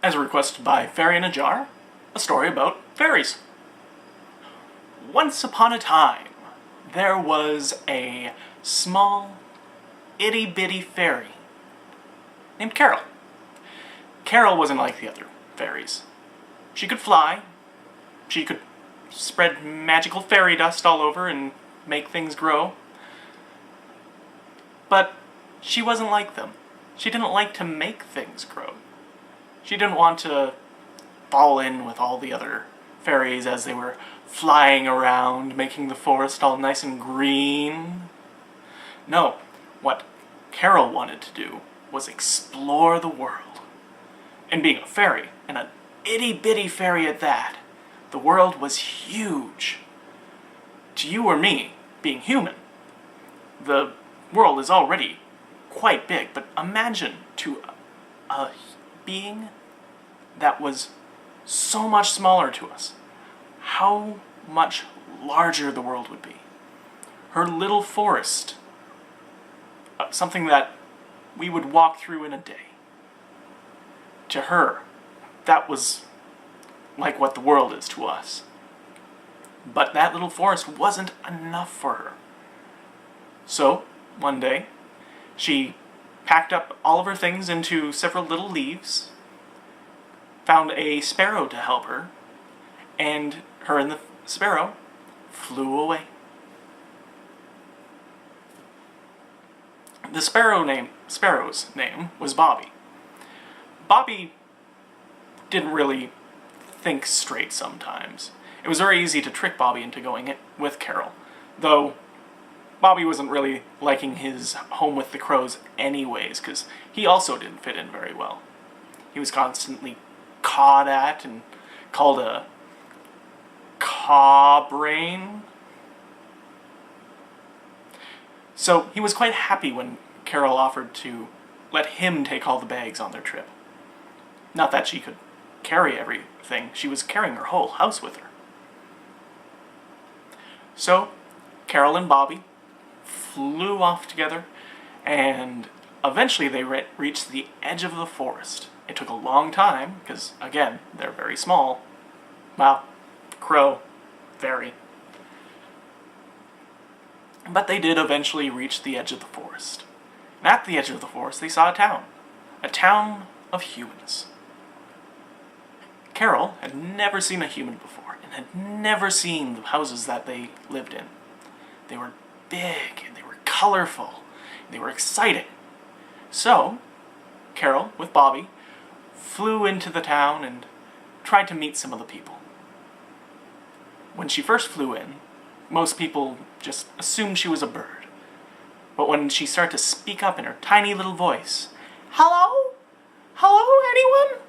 as requested by Fairy in a Jar, a story about fairies. Once upon a time, there was a small, itty-bitty fairy named Carol. Carol wasn't like the other fairies. She could fly, she could spread magical fairy dust all over and make things grow, but she wasn't like them. She didn't like to make things grow. She didn't want to fall in with all the other fairies as they were flying around, making the forest all nice and green. No, what Carol wanted to do was explore the world. And being a fairy, and an itty-bitty fairy at that, the world was huge. To you or me, being human, the world is already quite big, but imagine to a being that was so much smaller to us, how much larger the world would be. Her little forest, something that we would walk through in a day. To her, that was like what the world is to us. But that little forest wasn't enough for her. So, one day, she packed up all of her things into several little leaves, found a sparrow to help her, and her and the sparrow flew away. The sparrow's name was Bobby. Bobby didn't really think straight sometimes. It was very easy to trick Bobby into going with Carol, though Bobby wasn't really liking his home with the crows anyways, because he also didn't fit in very well. He was constantly cawed at and called a caw brain. So he was quite happy when Carol offered to let him take all the bags on their trip. Not that she could carry everything, she was carrying her whole house with her. So Carol and Bobby flew off together, and eventually they reached the edge of the forest. It took a long time, because, again, they're very small. Well, crow, very. But they did eventually reach the edge of the forest. And at the edge of the forest, they saw a town of humans. Carol had never seen a human before, and had never seen the houses that they lived in. They were big, and they were colorful, and they were exciting. So, Carol, with Bobby, flew into the town and tried to meet some of the people. When she first flew in, most people just assumed she was a bird. But when she started to speak up in her tiny little voice, "Hello? Hello, anyone?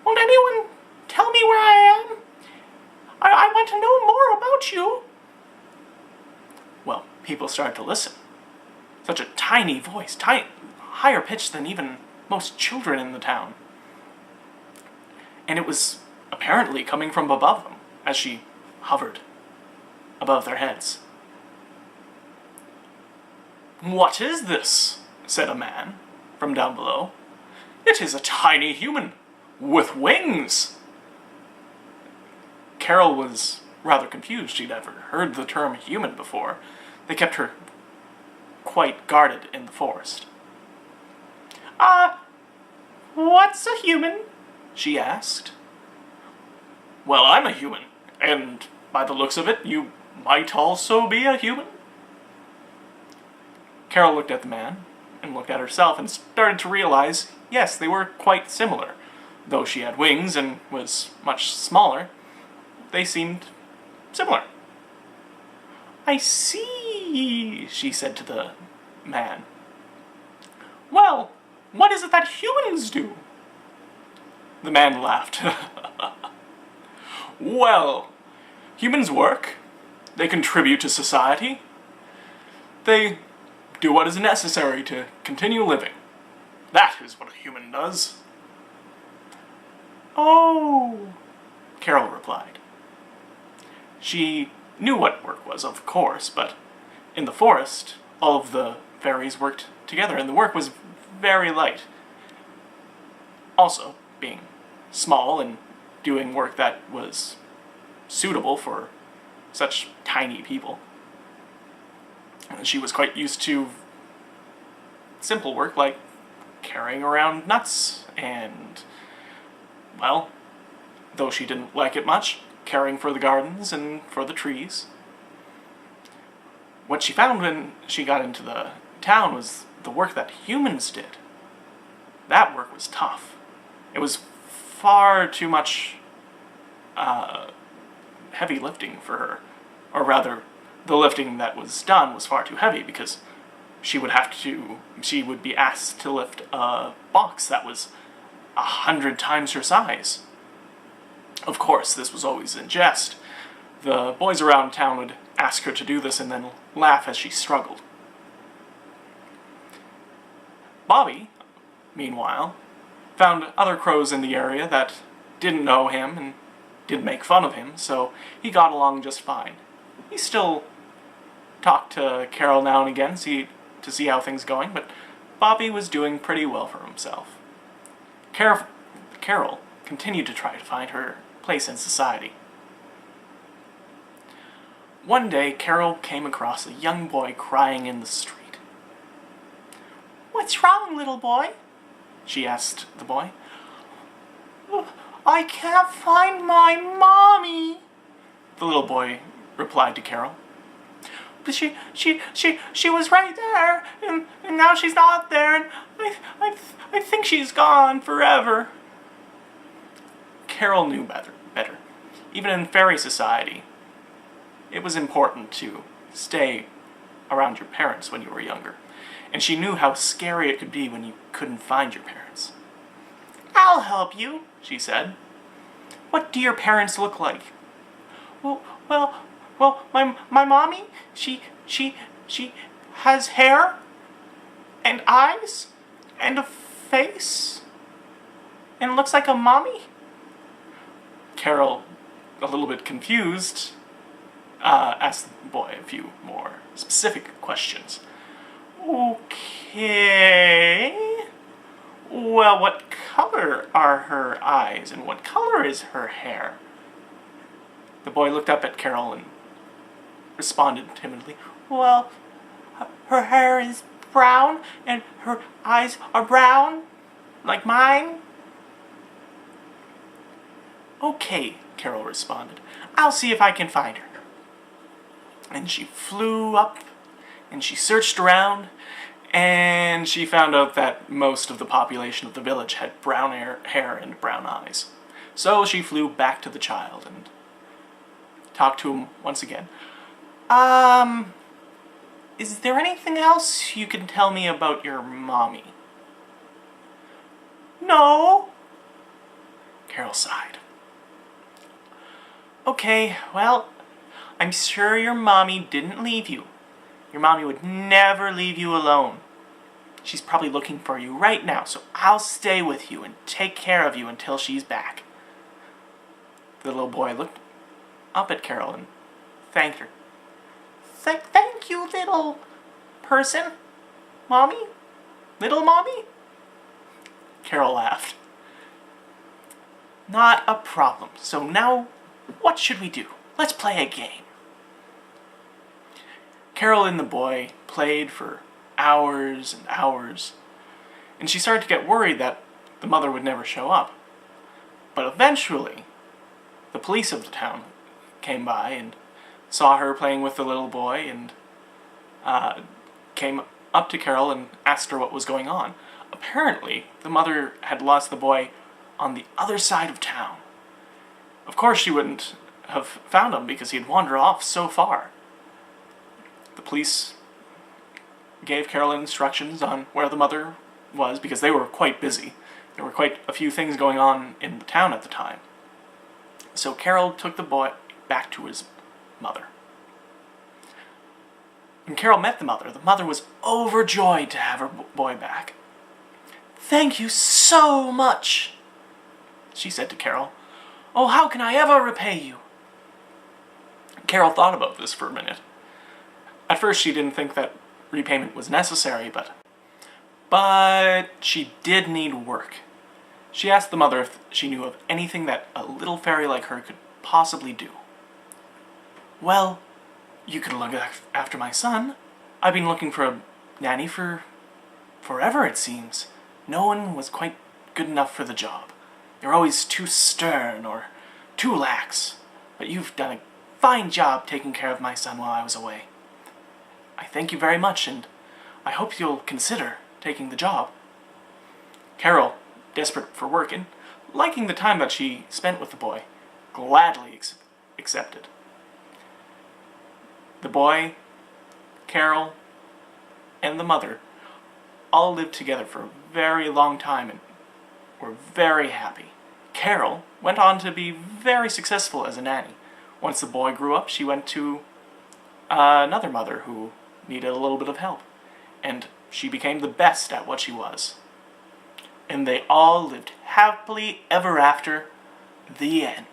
Won't anyone tell me where I am? I want to know more about you." Well, people started to listen. Such a tiny voice, higher pitched than even most children in the town. And it was apparently coming from above them, as she hovered above their heads. "What is this?" said a man from down below. "It is a tiny human with wings." Carol was rather confused. She'd never heard the term human before. They kept her quite guarded in the forest. What's a human?" she asked. "Well, I'm a human, and by the looks of it, you might also be a human." Carol looked at the man, and looked at herself, and started to realize, yes, they were quite similar. Though she had wings and was much smaller, they seemed similar. "I see," she said to the man. "Well, what is it that humans do?" The man laughed. "Well, humans work. They contribute to society. They do what is necessary to continue living. That is what a human does." "Oh," Carol replied. She knew what work was, of course, but in the forest, all of the fairies worked together, and the work was very light. Also, being small and doing work that was suitable for such tiny people. She was quite used to simple work like carrying around nuts and, well, though she didn't like it much, caring for the gardens and for the trees. What she found when she got into the town was the work that humans did. That work was tough. It was far too much heavy lifting for her. Or rather, the lifting that was done was far too heavy because she would be asked to lift a box that was 100 times her size. Of course, this was always in jest. The boys around town would ask her to do this and then laugh as she struggled. Bobby, meanwhile, found other crows in the area that didn't know him and didn't make fun of him, so he got along just fine. He still talked to Carol now and again to see how things going, but Bobby was doing pretty well for himself. Carol continued to try to find her place in society. One day, Carol came across a young boy crying in the street. "What's wrong, little boy?" she asked the boy. "I can't find my mommy," the little boy replied to Carol. "But she was right there, and now she's not there, and I think she's gone forever." Carol knew better. Even in fairy society, it was important to stay around your parents when you were younger, and she knew how scary it could be when you couldn't find your parents. "I'll help you," she said. "What do your parents look like?" Well, my mommy, she has hair and eyes and a face and looks like a mommy." Carol, a little bit confused, asked the boy a few more specific questions. "Okay. Well, what color are her eyes and what color is her hair?" The boy looked up at Carol and responded timidly. "Well, her hair is brown and her eyes are brown, like mine." "Okay," Carol responded. "I'll see if I can find her." And she flew up and she searched around and she found out that most of the population of the village had brown hair and brown eyes. So she flew back to the child and talked to him once again. Is there anything else you can tell me about your mommy?" "No." Carol sighed. "Okay, well, I'm sure your mommy didn't leave you. Your mommy would never leave you alone. She's probably looking for you right now, so I'll stay with you and take care of you until she's back." The little boy looked up at Carol and thanked her. Thank you, little person. Mommy? Little mommy?" Carol laughed. "Not a problem. So now, what should we do? Let's play a game." Carol and the boy played for hours and hours, and she started to get worried that the mother would never show up. But eventually, the police of the town came by and saw her playing with the little boy and came up to Carol and asked her what was going on. Apparently, the mother had lost the boy on the other side of town. Of course, she wouldn't have found him because he'd wandered off so far. The police gave Carol instructions on where the mother was because they were quite busy. There were quite a few things going on in the town at the time. So Carol took the boy back to his mother. When Carol met the mother was overjoyed to have her boy back. "Thank you so much," she said to Carol. "Oh, how can I ever repay you?" Carol thought about this for a minute. At first she didn't think that repayment was necessary, but she did need work. She asked the mother if she knew of anything that a little fairy like her could possibly do. "Well, you could look after my son. I've been looking for a nanny for forever, it seems. No one was quite good enough for the job. You're always too stern or too lax. But you've done a fine job taking care of my son while I was away. I thank you very much, and I hope you'll consider taking the job." Carol, desperate for work and liking the time that she spent with the boy, gladly accepted. The boy, Carol, and the mother all lived together for a very long time and were very happy. Carol went on to be very successful as a nanny. Once the boy grew up, she went to another mother who needed a little bit of help, and she became the best at what she was. And they all lived happily ever after. The end.